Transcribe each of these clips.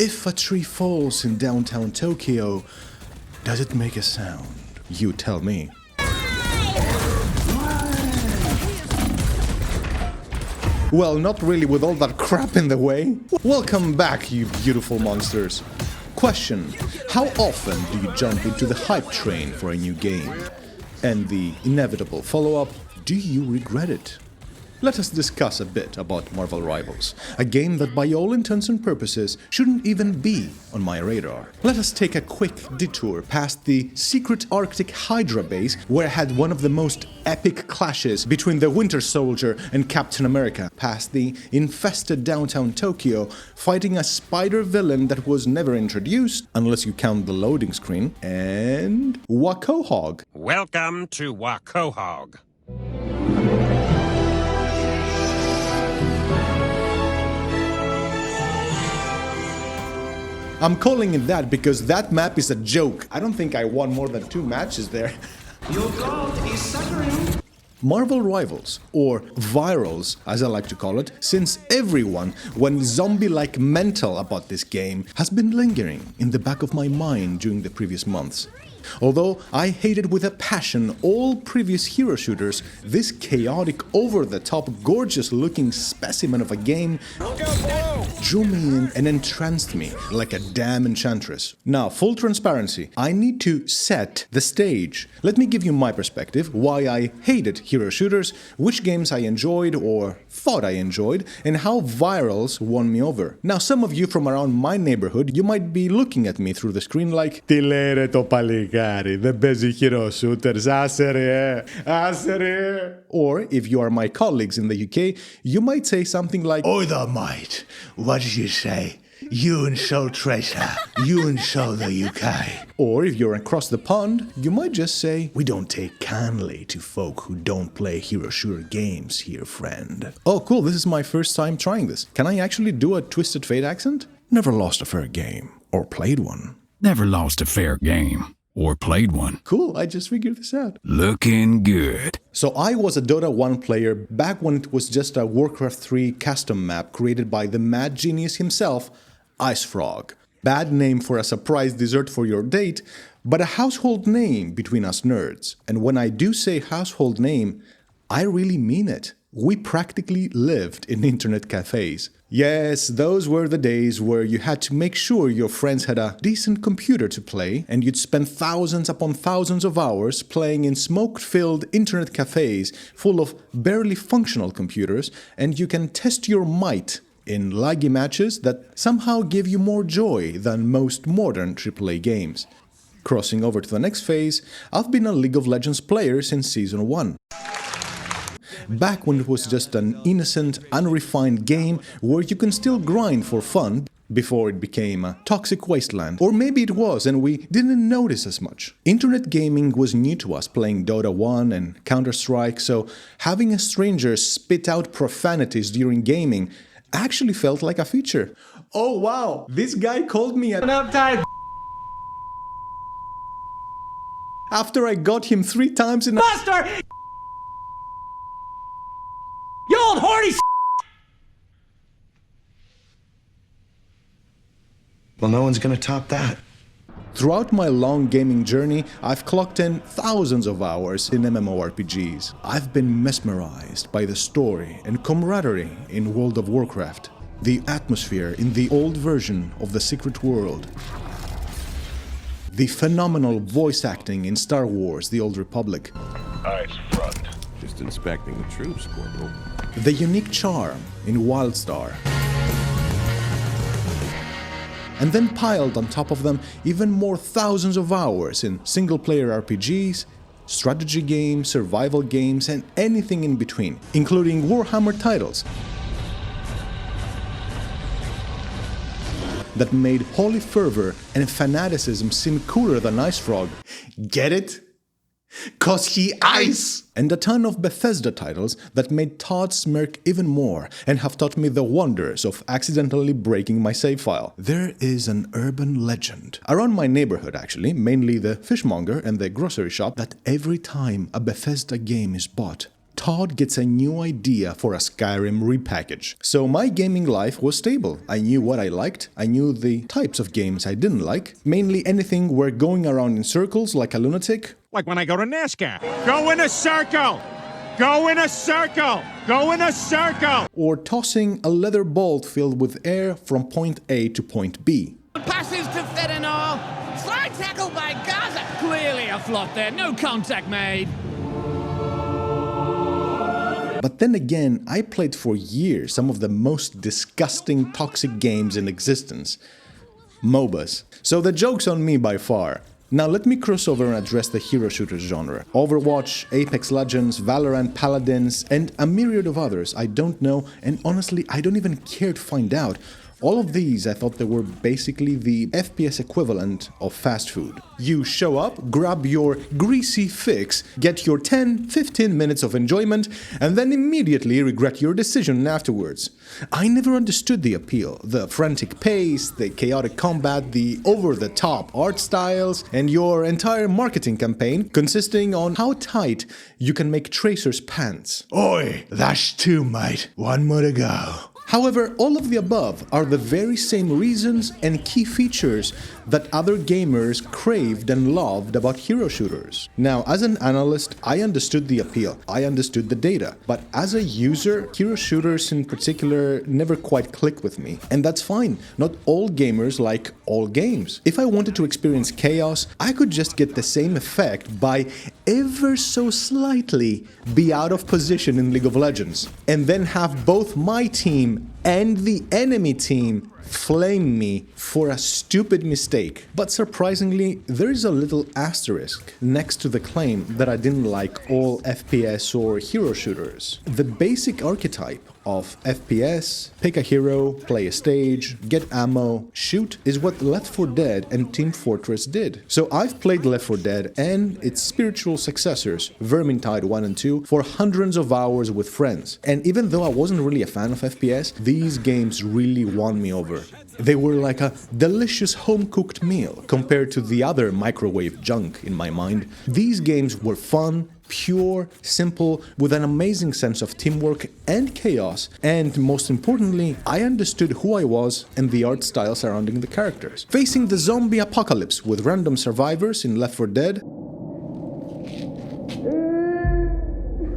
If a tree falls in downtown Tokyo, does it make a sound? You tell me. Well, not really with all that crap in the way. Welcome back, you beautiful monsters. Question: how often do you jump into the hype train for a new game? And the inevitable follow-up: do you regret it? Let us discuss a bit about Marvel Rivals, a game that by all intents and purposes shouldn't even be on my radar. Let us take a quick detour past the secret Arctic Hydra base, where I had one of the most epic clashes between the Winter Soldier and Captain America, past the infested downtown Tokyo, fighting a spider villain that was never introduced, unless you count the loading screen, and Wacohog. Welcome to Wacohog. I'm calling it that because that map is a joke. I don't think I won more than 2 matches there. Your gold is suffering. Marvel Rivals, or Virals as I like to call it, since everyone went zombie-like mental about this game, has been lingering in the back of my mind during the previous months. Although I hated with a passion all previous hero shooters, this chaotic, over-the-top, gorgeous-looking specimen of a game drew me in and entranced me like a damn enchantress. Now, full transparency, I need to set the stage. Let me give you my perspective, why I hated hero shooters, which games I enjoyed or thought I enjoyed, and how Virals won me over. Now, some of you from around my neighborhood, you might be looking at me through the screen like, "Τι λένε το παλικάρι, δεν παίζει hero shooters, άσε ρε, άσε ρε." Or, if you are my colleagues in the UK, you might say something like, "Oi there, mate, what did you say? You insult Tracer, you insult the UK." Or if you're across the pond, you might just say, "We don't take kindly to folk who don't play hero shooter games here, friend." Oh cool, this is my first time trying this. Can I actually do a Twisted Fate accent? Never lost a fair game, or played one. Never lost a fair game, or played one. Cool, I just figured this out. Looking good. So I was a Dota 1 player back when it was just a Warcraft 3 custom map created by the mad genius himself, Ice Frog. Bad name for a surprise dessert for your date, but a household name between us nerds. And when I do say household name, I really mean it. We practically lived in internet cafes. Yes, those were the days where you had to make sure your friends had a decent computer to play, and you'd spend thousands upon thousands of hours playing in smoke-filled internet cafes full of barely functional computers, and you can test your might in laggy matches that somehow give you more joy than most modern AAA games. Crossing over to the next phase, I've been a League of Legends player since Season 1. Back when it was just an innocent, unrefined game where you can still grind for fun before it became a toxic wasteland. Or maybe it was and we didn't notice as much. Internet gaming was new to us, playing Dota 1 and Counter-Strike, so having a stranger spit out profanities during gaming actually felt like a feature. Oh wow, this guy called me an uptight after I got him 3 times in Buster! You old horny Well, no one's gonna top that. Throughout my long gaming journey, I've clocked in thousands of hours in MMORPGs. I've been mesmerized by the story and camaraderie in World of Warcraft, the atmosphere in the old version of the Secret World, the phenomenal voice acting in Star Wars: The Old Republic, Eyes front. Just inspecting the troops, Corporal. the unique charm in WildStar, and then piled on top of them even more thousands of hours in single-player RPGs, strategy games, survival games, and anything in between, including Warhammer titles that made holy fervor and fanaticism seem cooler than Ice Frog. Get it? 'Cause he ice! And a ton of Bethesda titles that made Todd smirk even more and have taught me the wonders of accidentally breaking my save file. There is an urban legend around my neighborhood, actually, mainly the fishmonger and the grocery shop, that every time a Bethesda game is bought, COD gets a new idea for a Skyrim repackage. So my gaming life was stable. I knew what I liked, I knew the types of games I didn't like, mainly anything where going around in circles like a lunatic. Like when I go to NASCAR. Go in a circle! Go in a circle! Go in a circle! Or tossing a leather bolt filled with air from point A to point B. Passes to Fedinor. Slide tackle by Gaza. Clearly a flop there. No contact made. But then again, I played for years some of the most disgusting, toxic games in existence. MOBAs. So the joke's on me by far. Now let me cross over and address the hero shooter genre. Overwatch, Apex Legends, Valorant, Paladins, and a myriad of others I don't know, and honestly I don't even care to find out. All of these I thought they were basically the FPS equivalent of fast food. You show up, grab your greasy fix, get your 10-15 minutes of enjoyment, and then immediately regret your decision afterwards. I never understood the appeal, the frantic pace, the chaotic combat, the over-the-top art styles, and your entire marketing campaign consisting on how tight you can make Tracer's pants. Oi, that's two, mate. One more to go. However, all of the above are the very same reasons and key features that other gamers craved and loved about hero shooters. Now, as an analyst, I understood the appeal, I understood the data, but as a user, hero shooters in particular never quite click with me. And that's fine, not all gamers like all games. If I wanted to experience chaos, I could just get the same effect by ever so slightly be out of position in League of Legends, and then have both my team and the enemy team flame me for a stupid mistake. But surprisingly, there is a little asterisk next to the claim that I didn't like all FPS or hero shooters. The basic archetype of FPS, pick a hero, play a stage, get ammo, shoot, is what Left 4 Dead and Team Fortress did. So I've played Left 4 Dead and its spiritual successors, Vermintide 1 and 2, for hundreds of hours with friends. And even though I wasn't really a fan of FPS, these games really won me over. They were like a delicious home-cooked meal compared to the other microwave junk in my mind. These games were fun, pure, simple, with an amazing sense of teamwork and chaos, and most importantly, I understood who I was and the art style surrounding the characters. Facing the zombie apocalypse with random survivors in Left 4 Dead,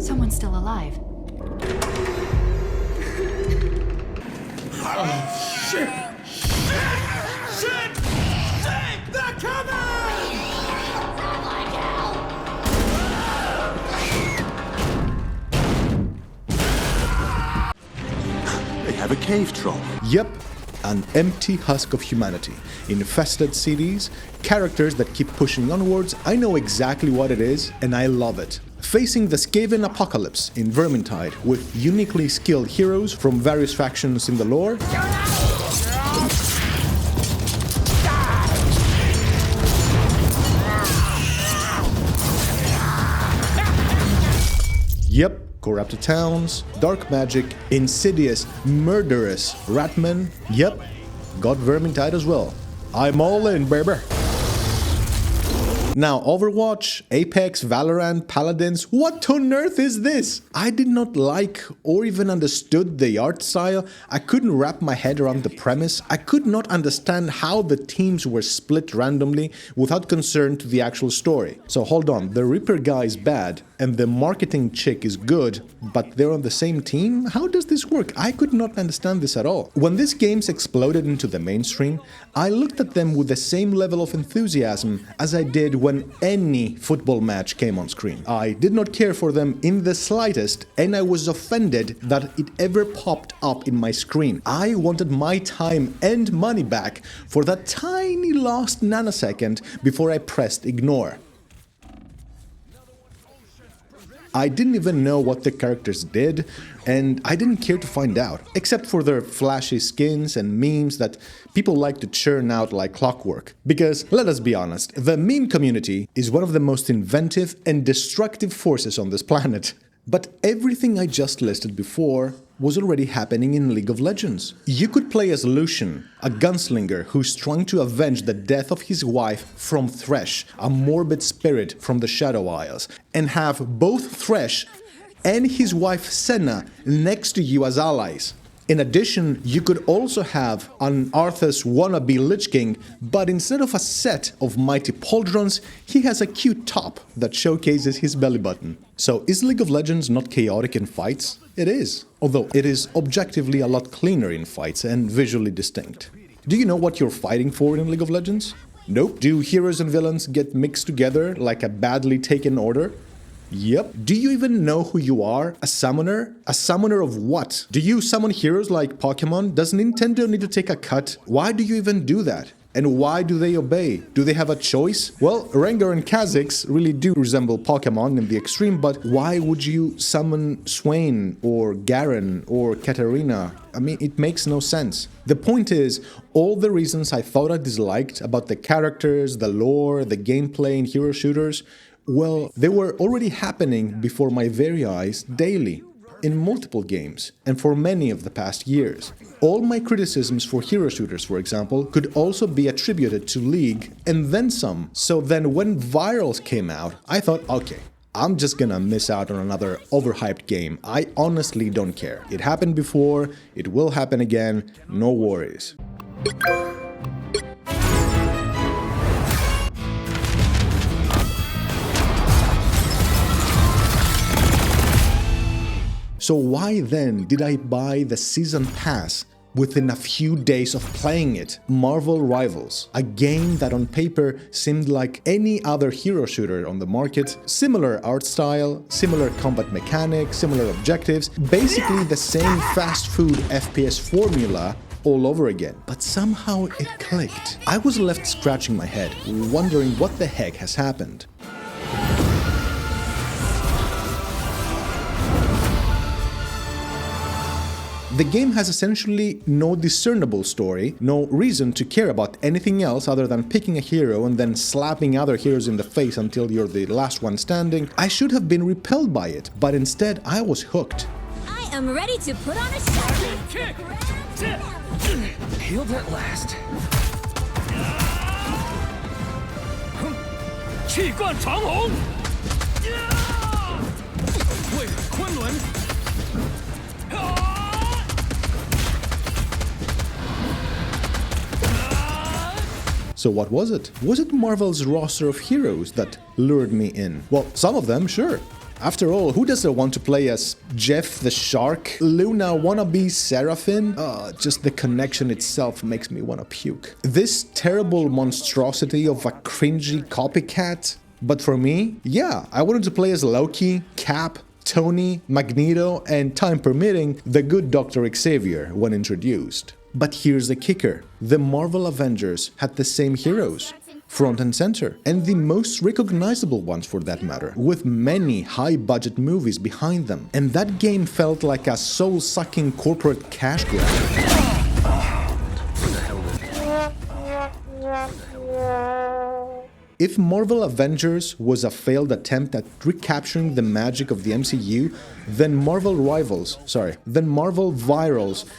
Someone's still alive. Shit! They're coming! They have a cave troll. yep, an empty husk of humanity. Infested cities, characters that keep pushing onwards. I know exactly what it is, and I love it. Facing the Skaven apocalypse in Vermintide with uniquely skilled heroes from various factions in the lore. Yep, corrupted towns, dark magic, insidious, murderous ratmen. Yep, got Vermintide as well. I'm all in, baby. Now, Overwatch, Apex, Valorant, Paladins, what on earth is this? I did not like or even understood the art style. I couldn't wrap my head around the premise. I could not understand how the teams were split randomly without concern to the actual story. So hold on, the Reaper guy is bad and the marketing chick is good, but they're on the same team? How does this work? I could not understand this at all. When these games exploded into the mainstream, I looked at them with the same level of enthusiasm as I did when any football match came on screen. I did not care for them in the slightest, and I was offended that it ever popped up in my screen. I wanted my time and money back for that tiny lost nanosecond before I pressed ignore. I didn't even know what the characters did, and I didn't care to find out, except for their flashy skins and memes that people like to churn out like clockwork. Because, let us be honest, the meme community is one of the most inventive and destructive forces on this planet. But everything I just listed before was already happening in League of Legends. You could play as Lucian, a gunslinger who's trying to avenge the death of his wife from Thresh, a morbid spirit from the Shadow Isles, and have both Thresh and his wife Senna next to you as allies. In addition, you could also have an Arthas wannabe Lich King, but instead of a set of mighty pauldrons, he has a cute top that showcases his belly button. So is League of Legends not chaotic in fights? It is, although it is objectively a lot cleaner in fights and visually distinct. Do you know what you're fighting for in League of Legends? Nope. Do heroes and villains get mixed together like a badly taken order? Yep. Do you even know who you are? A summoner? A summoner of what? Do you summon heroes like Pokemon? Does Nintendo need to take a cut? Why do you even do that? And why do they obey? Do they have a choice? Well, Rengar and Kha'Zix really do resemble Pokemon in the extreme, but why would you summon Swain or Garen or Katarina? I mean, it makes no sense. The point is, all the reasons I thought I disliked about the characters, the lore, the gameplay in hero shooters, well, they were already happening before my very eyes daily, in multiple games, and for many of the past years. All my criticisms for hero shooters, for example, could also be attributed to League, and then some. So then when Virals came out, I thought, okay, I'm just gonna miss out on another overhyped game. I honestly don't care. It happened before, it will happen again, no worries. So why then did I buy the season pass within a few days of playing it? MarvelRivals, a game that on paper seemed like any other hero shooter on the market, similar art style, similar combat mechanics, similar objectives, basically the same fast food FPS formula all over again. But somehow it clicked. I was left scratching my head, wondering what the heck has happened. The game has essentially no discernible story, no reason to care about anything else other than picking a hero and then slapping other heroes in the face until you're the last one standing. I should have been repelled by it, but instead I was hooked. I am ready to put on a show. Healed at last. 气贯长虹，为昆仑。 So what was it? Was it Marvel's roster of heroes that lured me in? Well, some of them, sure. After all, who doesn't want to play as Jeff the Shark, Luna wannabe Seraphine? Just the connection itself makes me want to puke. This terrible monstrosity of a cringy copycat? But for me, yeah, I wanted to play as Loki, Cap, Tony, Magneto, and time permitting, the good Dr. Xavier when introduced. But here's the kicker. The Marvel Avengers had the same heroes, front and center, and the most recognizable ones for that matter, with many high-budget movies behind them. And that game felt like a soul-sucking corporate cash grab. If Marvel Avengers was a failed attempt at recapturing the magic of the MCU, then MarvelRivals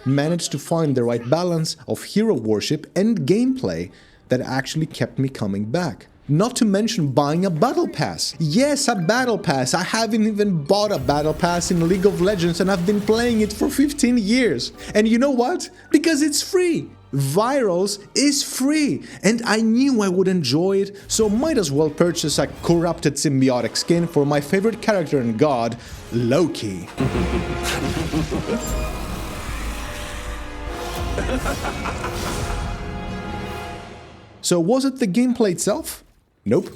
managed to find the right balance of hero worship and gameplay that actually kept me coming back. Not to mention buying a battle pass. Yes, a battle pass. I haven't even bought a battle pass in League of Legends and I've been playing it for 15 years. And you know what? Because it's free. Virals is free, and I knew I would enjoy it, so might as well purchase a corrupted symbiotic skin for my favorite character and god, Loki. So was it the gameplay itself? Nope.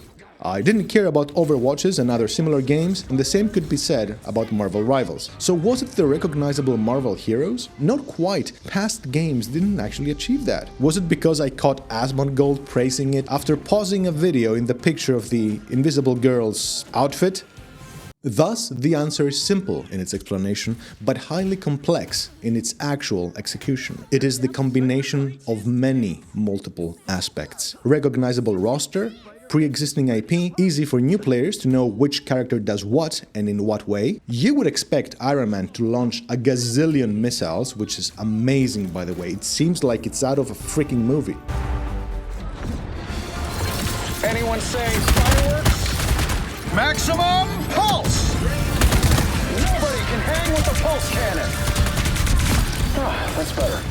I didn't care about Overwatches and other similar games, and the same could be said about MarvelRivals. So was it the recognizable Marvel heroes? Not quite. Past games didn't actually achieve that. Was it because I caught Asmongold praising it after pausing a video in the picture of the Invisible Girl's outfit? Thus, the answer is simple in its explanation, but highly complex in its actual execution. It is the combination of many multiple aspects. Recognizable roster, pre-existing IP, easy for new players to know which character does what and in what way. You would expect Iron Man to launch a gazillion missiles, which is amazing by the way. It seems like it's out of a freaking movie. Anyone say fireworks? Maximum pulse! him with the pulse cannon. Ah, that's better.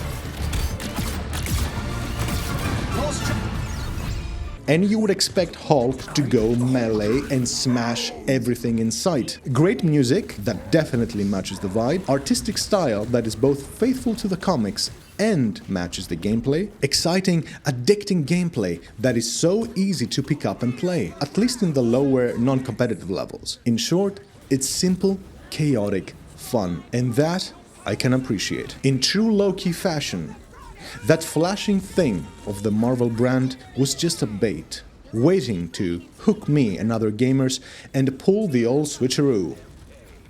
And you would expect Hulk to go melee and smash everything in sight. Great music that definitely matches the vibe, artistic style that is both faithful to the comics and matches the gameplay, exciting, addicting gameplay that is so easy to pick up and play, at least in the lower, non-competitive levels. In short, it's simple, chaotic fun, and that I can appreciate. In true Loki fashion, that flashing thing of the Marvel brand was just a bait, waiting to hook me and other gamers and pull the old switcheroo.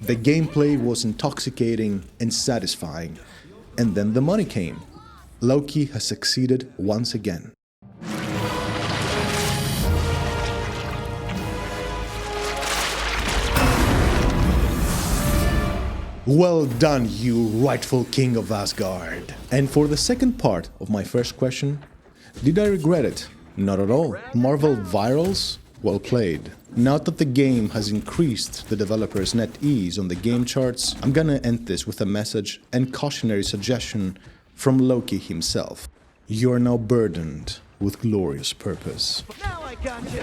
The gameplay was intoxicating and satisfying, and then the money came. Loki has succeeded once again. Well done, you rightful king of Asgard. And for the second part of my first question, did I regret it? Not at all. MarvelRivals? Well played. Now that the game has increased the developer's net ease on the game charts, I'm gonna end this with a message and cautionary suggestion from Loki himself. You are now burdened with glorious purpose. Now I got you.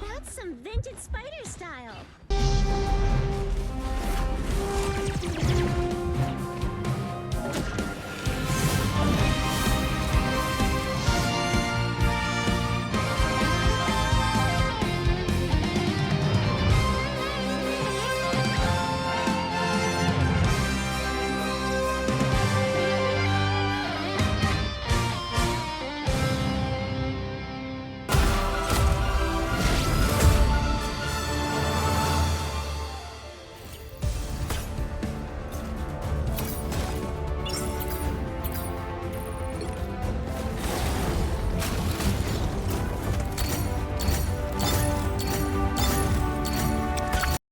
That's some vintage Spider